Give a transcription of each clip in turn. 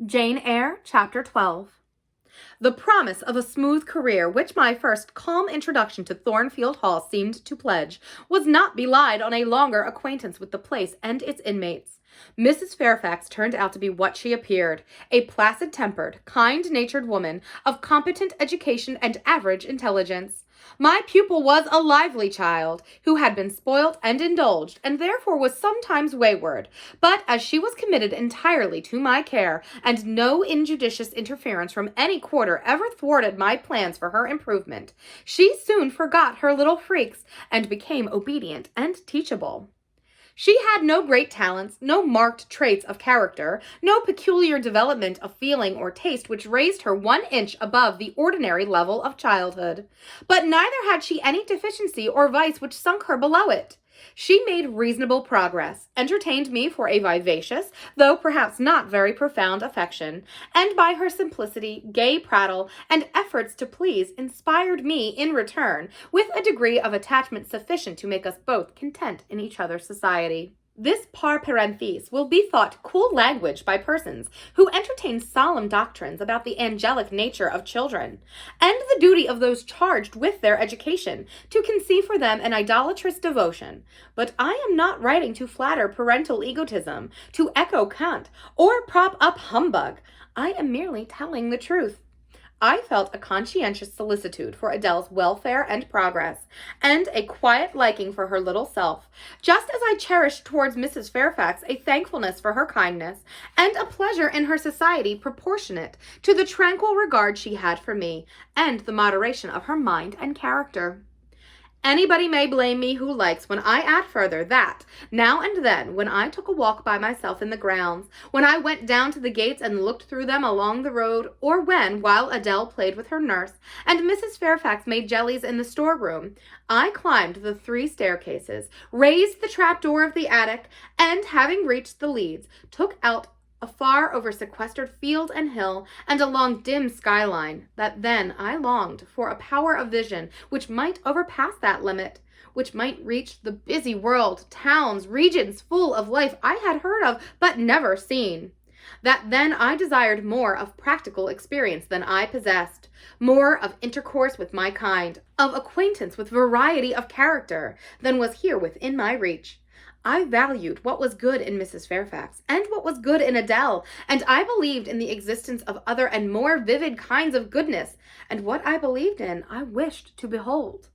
Jane Eyre, Chapter 12. The promise of a smooth career, which my first calm introduction to Thornfield Hall seemed to pledge, was not belied on a longer acquaintance with the place and its inmates. Mrs. Fairfax turned out to be what she appeared, a placid-tempered, kind-natured woman of competent education and average intelligence. My pupil was a lively child, who had been spoilt and indulged, and therefore was sometimes wayward, but as she was committed entirely to my care, and no injudicious interference from any quarter ever thwarted my plans for her improvement, she soon forgot her little freaks, and became obedient and teachable. She had no great talents, no marked traits of character, no peculiar development of feeling or taste which raised her 1 inch above the ordinary level of childhood. But neither had she any deficiency or vice which sunk her below it. She made reasonable progress, entertained me for a vivacious, though perhaps not very profound affection, and by her simplicity, gay prattle, and efforts to please, inspired me in return with a degree of attachment sufficient to make us both content in each other's society. This par parenthèse will be thought cool language by persons who entertain solemn doctrines about the angelic nature of children, and the duty of those charged with their education to conceive for them an idolatrous devotion. But I am not writing to flatter parental egotism, to echo cant, or prop up humbug. I am merely telling the truth. I felt a conscientious solicitude for Adele's welfare and progress, and a quiet liking for her little self, just as I cherished towards Mrs. Fairfax a thankfulness for her kindness, and a pleasure in her society proportionate to the tranquil regard she had for me, and the moderation of her mind and character. Anybody may blame me who likes when I add further that, now and then, when I took a walk by myself in the grounds, when I went down to the gates and looked through them along the road, or when, while Adele played with her nurse, and Mrs. Fairfax made jellies in the storeroom, I climbed the 3 staircases, raised the trapdoor of the attic, and, having reached the leads, took out afar over sequestered field and hill, and along dim skyline, that then I longed for a power of vision which might overpass that limit, which might reach the busy world, towns, regions full of life I had heard of but never seen. That then I desired more of practical experience than I possessed, more of intercourse with my kind, of acquaintance with variety of character, than was here within my reach. I valued what was good in Mrs. Fairfax, and what was good in Adele, and I believed in the existence of other and more vivid kinds of goodness, and what I believed in I wished to behold.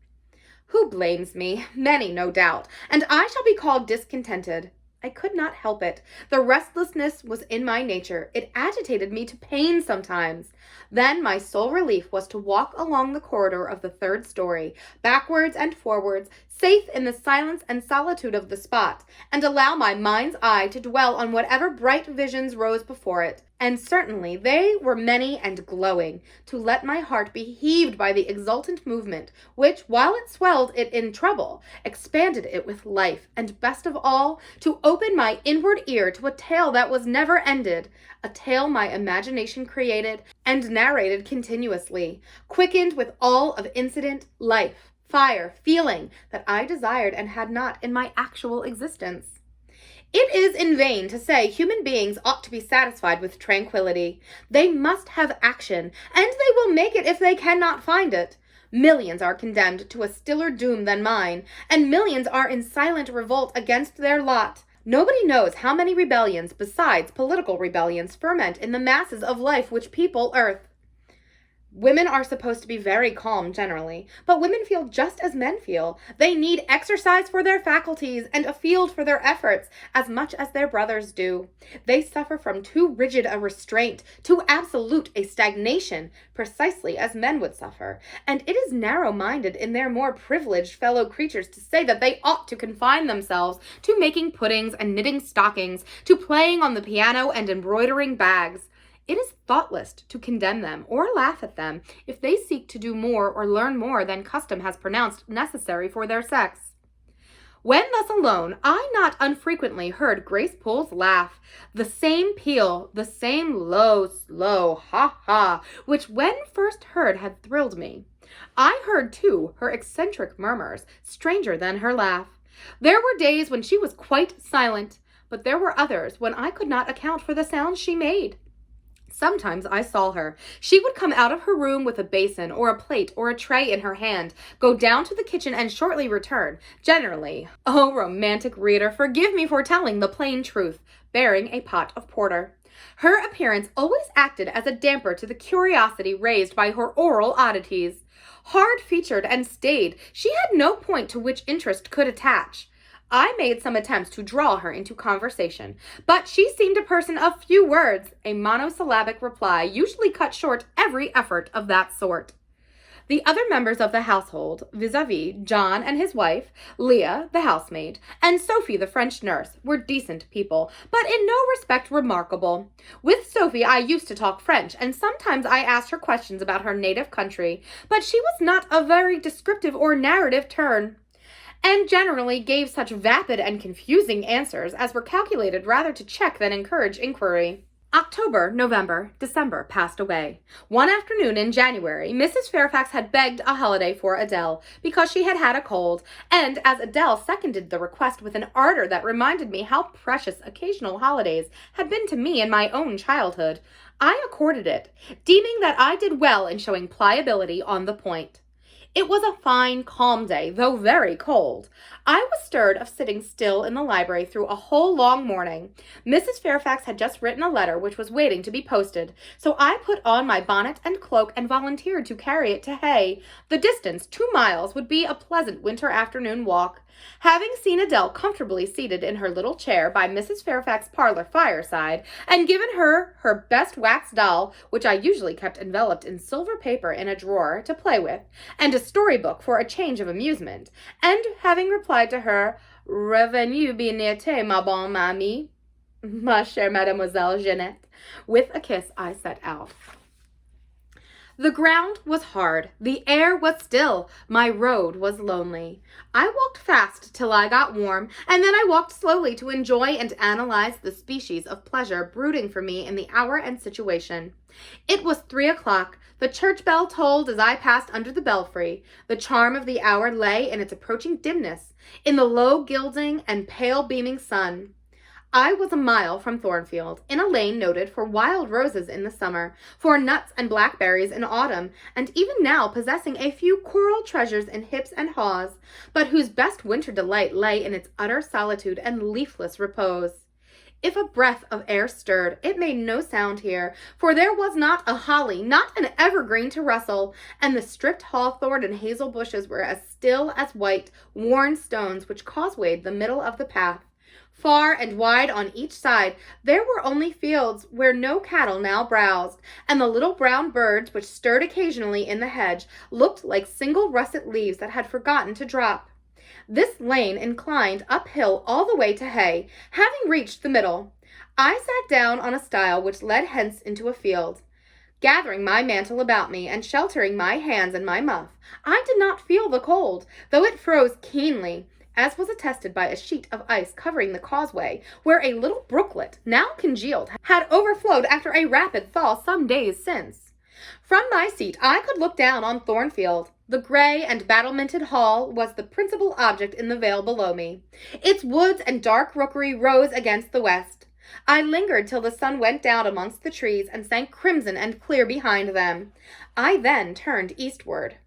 Who blames me? Many, no doubt, and I shall be called discontented. I could not help it. The restlessness was in my nature. It agitated me to pain sometimes. Then my sole relief was to walk along the corridor of the 3rd story, backwards and forwards, safe in the silence and solitude of the spot, and allow my mind's eye to dwell on whatever bright visions rose before it. And certainly they were many and glowing, to let my heart be heaved by the exultant movement, which, while it swelled it in trouble, expanded it with life, and best of all, to open my inward ear to a tale that was never ended, a tale my imagination created and narrated continuously, quickened with all of incident, life, fire, feeling, that I desired and had not in my actual existence. It is in vain to say human beings ought to be satisfied with tranquility. They must have action, and they will make it if they cannot find it. Millions are condemned to a stiller doom than mine, and millions are in silent revolt against their lot. Nobody knows how many rebellions, besides political rebellions, ferment in the masses of life which people earth. Women are supposed to be very calm generally, but women feel just as men feel. They need exercise for their faculties and a field for their efforts as much as their brothers do. They suffer from too rigid a restraint, too absolute a stagnation, precisely as men would suffer, and it is narrow-minded in their more privileged fellow creatures to say that they ought to confine themselves to making puddings and knitting stockings, to playing on the piano and embroidering bags. It is thoughtless to condemn them or laugh at them if they seek to do more or learn more than custom has pronounced necessary for their sex. When thus alone, I not unfrequently heard Grace Poole's laugh, the same peal, the same low, slow ha-ha, which when first heard had thrilled me. I heard, too, her eccentric murmurs, stranger than her laugh. There were days when she was quite silent, but there were others when I could not account for the sounds she made. Sometimes I saw her. She would come out of her room with a basin or a plate or a tray in her hand, go down to the kitchen and shortly return, generally, oh romantic reader, forgive me for telling the plain truth, bearing a pot of porter. Her appearance always acted as a damper to the curiosity raised by her oral oddities. Hard-featured and staid, she had no point to which interest could attach. I made some attempts to draw her into conversation, but she seemed a person of few words. A monosyllabic reply usually cut short every effort of that sort. The other members of the household, vis-a-vis John and his wife, Leah, the housemaid, and Sophie, the French nurse, were decent people, but in no respect remarkable. With Sophie I used to talk French, and sometimes I asked her questions about her native country, but she was not a very descriptive or narrative turn, and generally gave such vapid and confusing answers as were calculated rather to check than encourage inquiry. October, November, December passed away. One afternoon in January, Mrs. Fairfax had begged a holiday for Adele because she had had a cold, and as Adele seconded the request with an ardor that reminded me how precious occasional holidays had been to me in my own childhood, I accorded it, deeming that I did well in showing pliability on the point. It was a fine, calm day, though very cold. I was stirred of sitting still in the library through a whole long morning. Mrs. Fairfax had just written a letter which was waiting to be posted, so I put on my bonnet and cloak and volunteered to carry it to Hay. The distance, 2 miles, would be a pleasant winter afternoon walk. Having seen Adele comfortably seated in her little chair by Mrs. Fairfax's parlor fireside, and given her her best wax doll, which I usually kept enveloped in silver paper in a drawer, to play with, and a storybook for a change of amusement, and having replied to her, "Revenue bien été, ma bonne mamie, ma chère Mademoiselle Jeannette," with a kiss, I set out. The ground was hard, the air was still, my road was lonely. I walked fast till I got warm, and then I walked slowly to enjoy and analyze the species of pleasure brooding for me in the hour and situation. It was 3 o'clock. The church bell tolled as I passed under the belfry. The charm of the hour lay in its approaching dimness, in the low gilding and pale beaming sun. I was a mile from Thornfield, in a lane noted for wild roses in the summer, for nuts and blackberries in autumn, and even now possessing a few coral treasures in hips and haws, but whose best winter delight lay in its utter solitude and leafless repose. If a breath of air stirred, it made no sound here, for there was not a holly, not an evergreen to rustle, and the stripped hawthorn and hazel bushes were as still as white, worn stones which causewayed the middle of the path. Far and wide on each side there were only fields where no cattle now browsed, and the little brown birds which stirred occasionally in the hedge looked like single russet leaves that had forgotten to drop. This lane inclined uphill all the way to Hay. Having reached the middle, I sat down on a stile which led hence into a field. Gathering my mantle about me and sheltering my hands and my muff, I did not feel the cold, though it froze keenly, as was attested by a sheet of ice covering the causeway, where a little brooklet, now congealed, had overflowed after a rapid thaw some days since. From my seat I could look down on Thornfield. The gray and battlemented hall was the principal object in the vale below me. Its woods and dark rookery rose against the west. I lingered till the sun went down amongst the trees and sank crimson and clear behind them. I then turned eastward.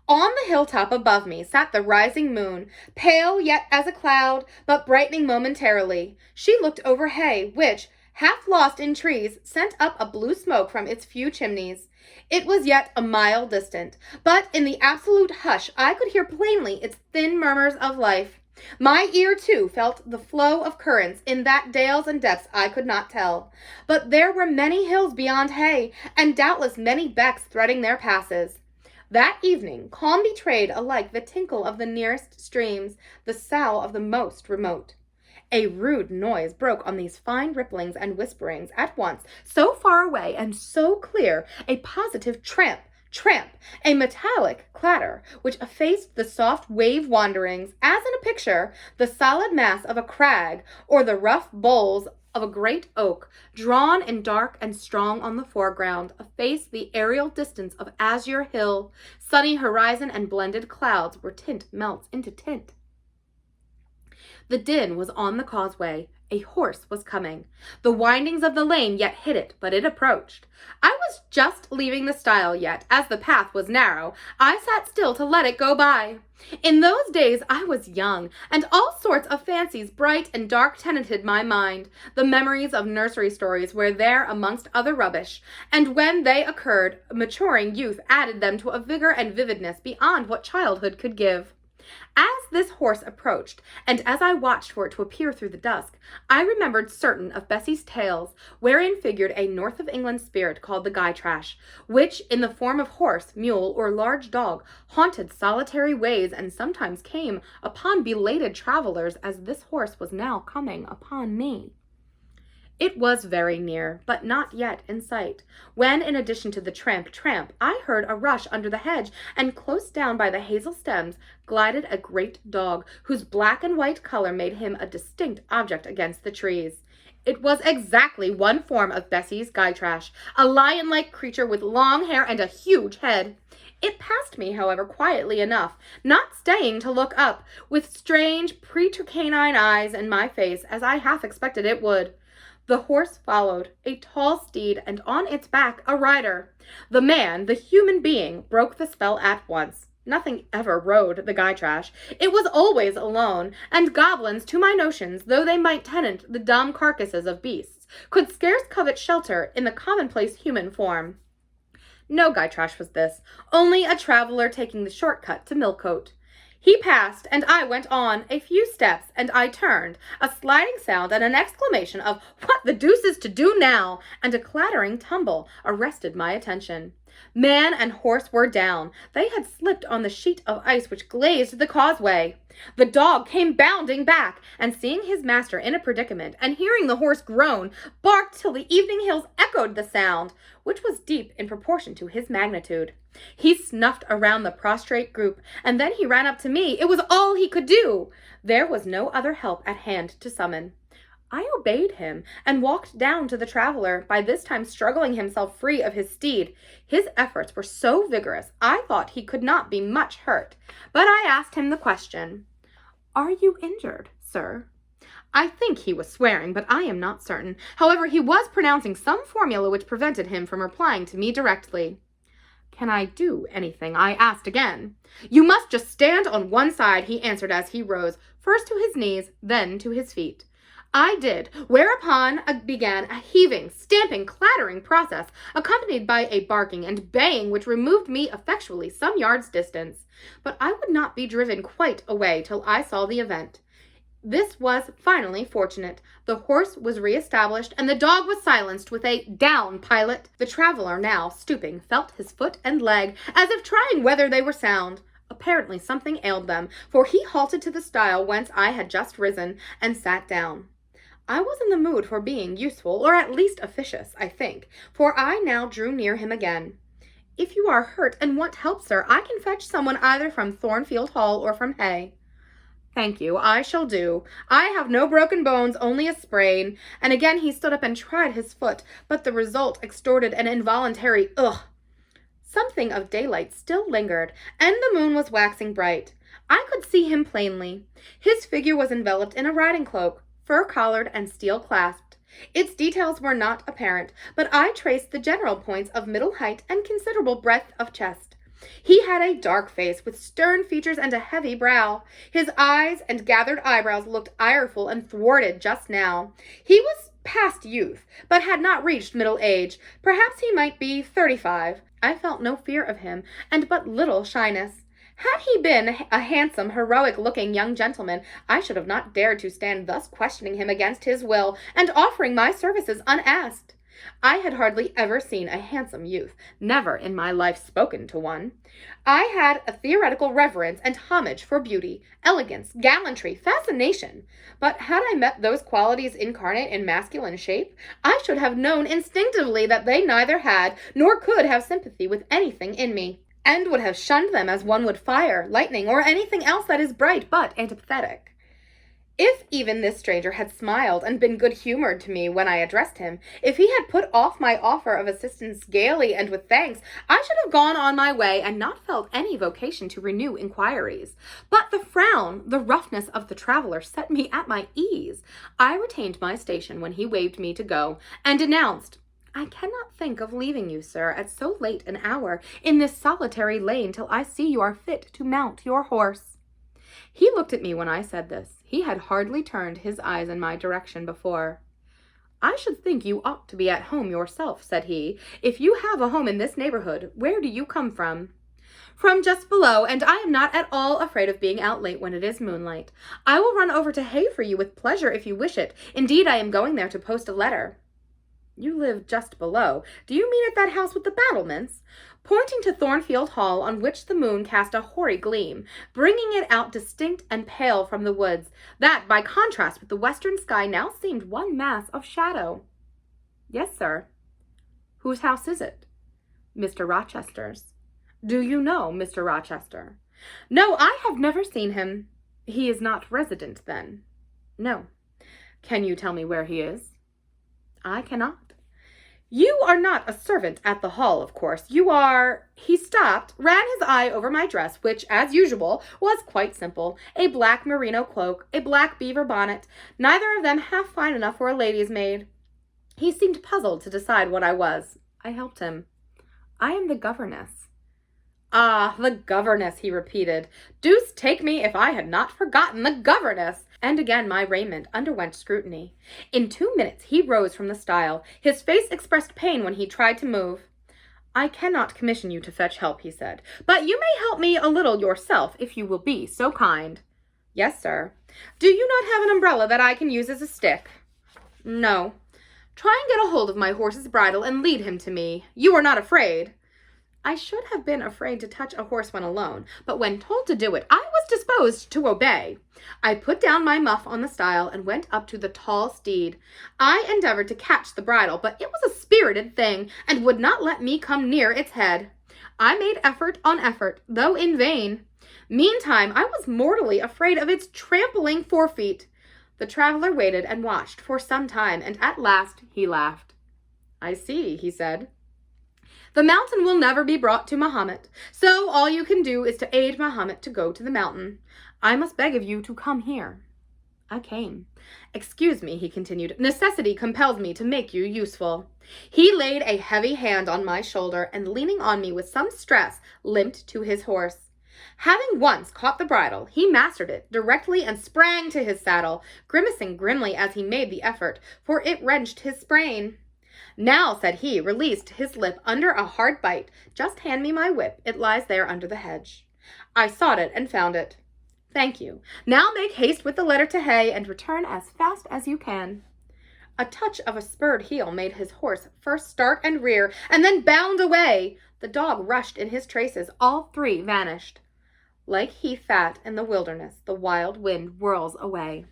On the hilltop above me sat the rising moon, pale yet as a cloud, but brightening momentarily. She looked over Hay, which, half lost in trees, sent up a blue smoke from its few chimneys. It was yet a mile distant, but in the absolute hush I could hear plainly its thin murmurs of life. My ear, too, felt the flow of currents in that dales and depths I could not tell. But there were many hills beyond Hay, and doubtless many becks threading their passes. That evening, calm betrayed alike the tinkle of the nearest streams, the sough of the most remote. A rude noise broke on these fine ripplings and whisperings at once, so far away and so clear, a positive tramp, a metallic clatter, which effaced the soft wave wanderings, as in a picture, the solid mass of a crag, or the rough boles of a great oak, drawn in dark and strong on the foreground, effaced the aerial distance of azure hill, sunny horizon, and blended clouds where tint melts into tint. The din was on the causeway. A horse was coming. The windings of the lane yet hid it, but it approached. I was just leaving the stile yet, as the path was narrow. I sat still to let it go by. In those days I was young, and all sorts of fancies bright and dark tenanted my mind. The memories of nursery stories were there amongst other rubbish, and when they occurred, maturing youth added them to a vigor and vividness beyond what childhood could give. As this horse approached, and as I watched for it to appear through the dusk, I remembered certain of Bessie's tales, wherein figured a North of England spirit called the Gytrash, which, in the form of horse, mule, or large dog, haunted solitary ways and sometimes came upon belated travelers as this horse was now coming upon me. It was very near, but not yet in sight, when, in addition to the tramp, I heard a rush under the hedge, and close down by the hazel stems glided a great dog, whose black and white color made him a distinct object against the trees. It was exactly one form of Bessie's Gytrash, a lion-like creature with long hair and a huge head. It passed me, however, quietly enough, not staying to look up, with strange, pretercanine eyes in my face, as I half expected it would. The horse followed, a tall steed, and on its back a rider. The man, the human being, broke the spell at once. Nothing ever rode the Gytrash. It was always alone, and goblins, to my notions, though they might tenant the dumb carcasses of beasts, could scarce covet shelter in the commonplace human form. No Gytrash was this, only a traveler taking the short-cut to Millcote. He passed, and I went on a few steps, and I turned. A sliding sound and an exclamation of, "What the deuce is to do now?" and a clattering tumble arrested my attention. Man and horse were down. They had slipped on the sheet of ice which glazed the causeway. The dog came bounding back, and seeing his master in a predicament, and hearing the horse groan, barked till the evening hills echoed the sound, which was deep in proportion to his magnitude. He snuffed around the prostrate group, and then he ran up to me. It was all he could do. There was no other help at hand to summon. I obeyed him, and walked down to the traveler, by this time struggling himself free of his steed. His efforts were so vigorous, I thought he could not be much hurt, but I asked him the question, "Are you injured, sir?" I think he was swearing, but I am not certain. However, he was pronouncing some formula which prevented him from replying to me directly. "Can I do anything?" I asked again. "You must just stand on one side," he answered as he rose, first to his knees, then to his feet. I did, whereupon began a heaving, stamping, clattering process, accompanied by a barking and baying which removed me effectually some yards' distance. But I would not be driven quite away till I saw the event. This was finally fortunate. The horse was re-established, and the dog was silenced with a "Down, pilot!" The traveler, now stooping, felt his foot and leg, as if trying whether they were sound. Apparently something ailed them, for he halted to the stile whence I had just risen, and sat down. I was in the mood for being useful, or at least officious, I think, for I now drew near him again. "If you are hurt and want help, sir, I can fetch someone either from Thornfield Hall or from Hay." "Thank you, I shall do. I have no broken bones, only a sprain." And again he stood up and tried his foot, but the result extorted an involuntary ugh. Something of daylight still lingered, and the moon was waxing bright. I could see him plainly. His figure was enveloped in a riding cloak, fur-collared and steel-clasped. Its details were not apparent, but I traced the general points of middle height and considerable breadth of chest. He had a dark face with stern features and a heavy brow. His eyes and gathered eyebrows looked ireful and thwarted just now. He was past youth, but had not reached middle age. Perhaps he might be 35. I felt no fear of him, and but little shyness. Had he been a handsome, heroic-looking young gentleman, I should have not dared to stand thus questioning him against his will, and offering my services unasked. I had hardly ever seen a handsome youth, never in my life spoken to one. I had a theoretical reverence and homage for beauty, elegance, gallantry, fascination. But had I met those qualities incarnate in masculine shape, I should have known instinctively that they neither had nor could have sympathy with anything in me, and would have shunned them as one would fire, lightning, or anything else that is bright but antipathetic. If even this stranger had smiled and been good-humored to me when I addressed him, if he had put off my offer of assistance gaily and with thanks, I should have gone on my way and not felt any vocation to renew inquiries. But the frown, the roughness of the traveler set me at my ease. I retained my station when he waved me to go, and announced, "I cannot think of leaving you, sir, at so late an hour, in this solitary lane, till I see you are fit to mount your horse." He looked at me when I said this. He had hardly turned his eyes in my direction before. "I should think you ought to be at home yourself," said he. "If you have a home in this neighborhood, where do you come from?" "From just below, and I am not at all afraid of being out late when it is moonlight. I will run over to Hay for you with pleasure if you wish it. Indeed, I am going there to post a letter." "You live just below. Do you mean at that house with the battlements?" Pointing to Thornfield Hall, on which the moon cast a hoary gleam, bringing it out distinct and pale from the woods, that, by contrast with the western sky, now seemed one mass of shadow. "Yes, sir." "Whose house is it?" "Mr. Rochester's." "Do you know Mr. Rochester?" "No, I have never seen him." "He is not resident, then?" "No." "Can you tell me where he is?" "I cannot." "You are not a servant at the hall, of course. You are—" He stopped, ran his eye over my dress, which, as usual, was quite simple. A black merino cloak, a black beaver bonnet, neither of them half fine enough for a lady's maid. He seemed puzzled to decide what I was. I helped him. "I am the governess." "Ah, the governess," he repeated. "Deuce take me if I had not forgotten the governess!" And again my raiment underwent scrutiny. In 2 minutes he rose from the stile. His face expressed pain when he tried to move. "I cannot commission you to fetch help," he said, "but you may help me a little yourself, if you will be so kind." "Yes, sir." "Do you not have an umbrella that I can use as a stick?" "No." "Try and get a hold of my horse's bridle and lead him to me. You are not afraid?" I should have been afraid to touch a horse when alone, but when told to do it, I was disposed to obey. I put down my muff on the stile and went up to the tall steed. I endeavored to catch the bridle, but it was a spirited thing, and would not let me come near its head. I made effort on effort, though in vain. Meantime, I was mortally afraid of its trampling forefeet. The traveler waited and watched for some time, and at last he laughed. "I see," he said. "The mountain will never be brought to Mahomet, so all you can do is to aid Mahomet to go to the mountain. I must beg of you to come here." I came. "Excuse me," he continued. "Necessity compels me to make you useful." He laid a heavy hand on my shoulder, and leaning on me with some stress, limped to his horse. Having once caught the bridle, he mastered it directly and sprang to his saddle, grimacing grimly as he made the effort, for it wrenched his sprain. "Now," said he, released his lip under a hard bite, "just hand me my whip. It lies there under the hedge." I sought it and found it. "Thank you. Now make haste with the letter to Hay, and return as fast as you can." A touch of a spurred heel made his horse first start and rear, and then bound away. The dog rushed in his traces. All three vanished. Like heath fat in the wilderness, the wild wind whirls away.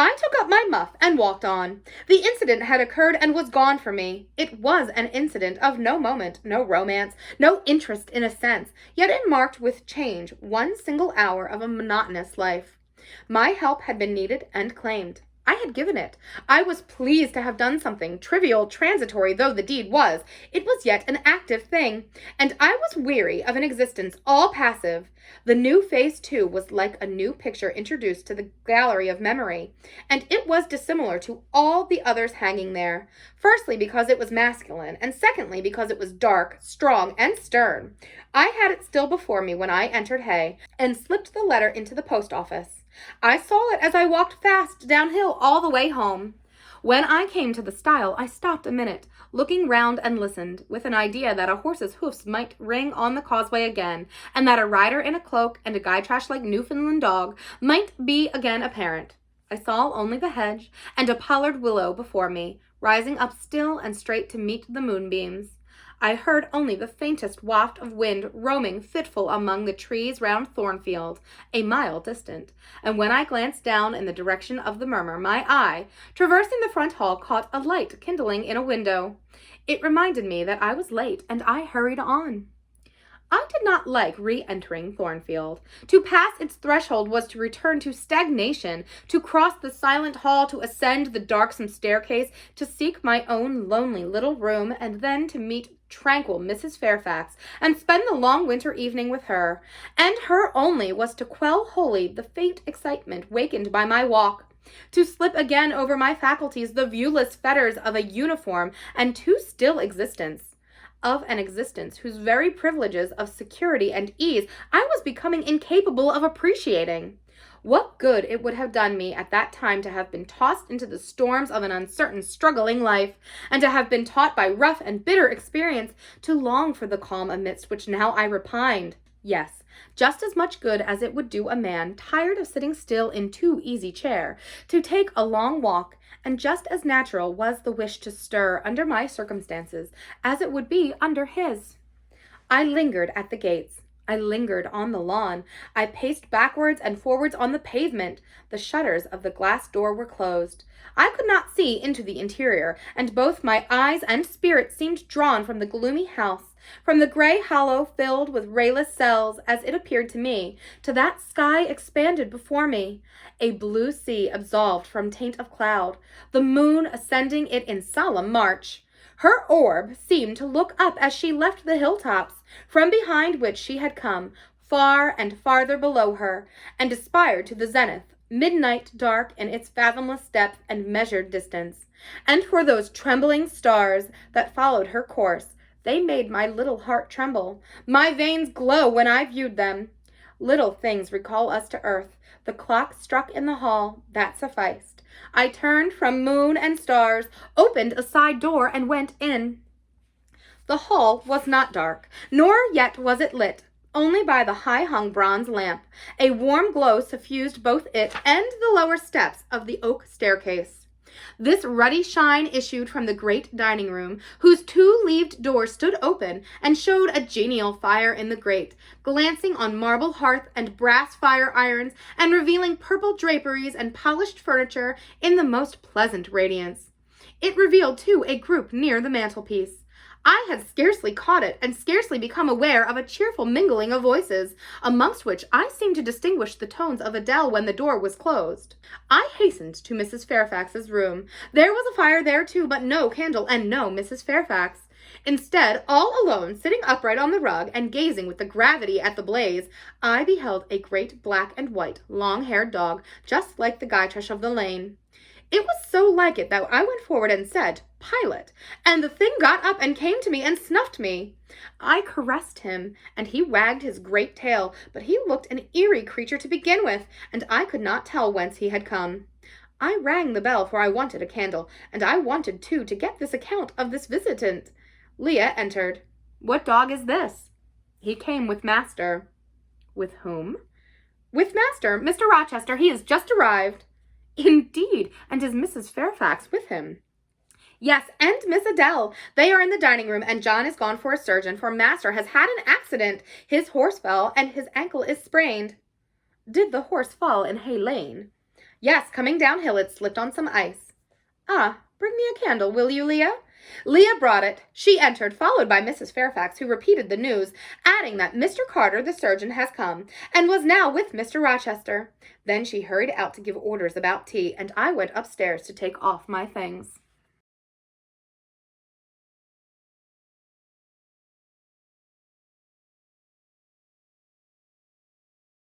I took up my muff and walked on. The incident had occurred and was gone from me. It was an incident of no moment, no romance, no interest in a sense, yet it marked with change one single hour of a monotonous life. My help had been needed and claimed. I had given it. I was pleased to have done something, trivial, transitory though the deed was. It was yet an active thing, and I was weary of an existence all passive. The new face, too, was like a new picture introduced to the gallery of memory, and it was dissimilar to all the others hanging there, firstly because it was masculine, and secondly because it was dark, strong, and stern. I had it still before me when I entered Hay, and slipped the letter into the post office. I saw it as I walked fast downhill all the way home. When I came to the stile, I stopped a minute, looking round and listened, with an idea that a horse's hoofs might ring on the causeway again, and that a rider in a cloak and a guy-trash-like Newfoundland dog might be again apparent. I saw only the hedge and a pollard willow before me, rising up still and straight to meet the moonbeams. I heard only the faintest waft of wind roaming fitful among the trees round Thornfield, a mile distant, and when I glanced down in the direction of the murmur, my eye, traversing the front hall, caught a light kindling in a window. It reminded me that I was late, and I hurried on. I did not like re-entering Thornfield. To pass its threshold was to return to stagnation, to cross the silent hall, to ascend the darksome staircase, to seek my own lonely little room, and then to meet tranquil Mrs. Fairfax, and spend the long winter evening with her. And her only was to quell wholly the faint excitement wakened by my walk, to slip again over my faculties the viewless fetters of a uniform and too still existence, of an existence whose very privileges of security and ease I was becoming incapable of appreciating. What good it would have done me at that time to have been tossed into the storms of an uncertain, struggling life, and to have been taught by rough and bitter experience to long for the calm amidst which now I repined. Yes, just as much good as it would do a man, tired of sitting still in too easy chair, to take a long walk, and just as natural was the wish to stir under my circumstances as it would be under his. I lingered at the gates. I lingered on the lawn. I paced backwards and forwards on the pavement. The shutters of the glass door were closed. I could not see into the interior, and both my eyes and spirit seemed drawn from the gloomy house, from the gray hollow filled with rayless cells, as it appeared to me, to that sky expanded before me, a blue sea absolved from taint of cloud, the moon ascending it in solemn march. Her orb seemed to look up as she left the hilltops, from behind which she had come, far and farther below her, and aspired to the zenith, midnight dark in its fathomless depth and measured distance. And for those trembling stars that followed her course, they made my little heart tremble, my veins glow when I viewed them. Little things recall us to earth. The clock struck in the hall, that sufficed. I turned from moon and stars, opened a side door, and went in. The hall was not dark, nor yet was it lit, only by the high-hung bronze lamp. A warm glow suffused both it and the lower steps of the oak staircase. This ruddy shine issued from the great dining room, whose two-leaved door stood open and showed a genial fire in the grate, glancing on marble hearth and brass fire irons, and revealing purple draperies and polished furniture in the most pleasant radiance. It revealed, too, a group near the mantelpiece. I had scarcely caught it, and scarcely become aware of a cheerful mingling of voices, amongst which I seemed to distinguish the tones of Adele when the door was closed. I hastened to Mrs. Fairfax's room. There was a fire there too, but no candle, and no Mrs. Fairfax. Instead, all alone, sitting upright on the rug, and gazing with the gravity at the blaze, I beheld a great black and white, long-haired dog, just like the Gytrash of the lane. It was so like it that I went forward and said, "Pilot," and the thing got up and came to me and snuffed me. I caressed him, and he wagged his great tail, but he looked an eerie creature to begin with, and I could not tell whence he had come. I rang the bell, for I wanted a candle, and I wanted, too, to get this account of this visitant. Leah entered. "What dog is this?" "He came with master." "With whom?" "With master, Mr. Rochester. He is just arrived." "Indeed, and is Mrs. Fairfax with him?" "Yes, and Miss Adele. They are in the dining room, and John is gone for a surgeon, for master has had an accident. His horse fell, and his ankle is sprained." "Did the horse fall in Hay Lane?" "Yes, coming downhill it slipped on some ice." "Ah, bring me a candle, will you, Leah?" Leah brought it. She entered, followed by Mrs. Fairfax, who repeated the news, adding that Mr. Carter, the surgeon, has come, and was now with Mr. Rochester. Then she hurried out to give orders about tea, and I went upstairs to take off my things.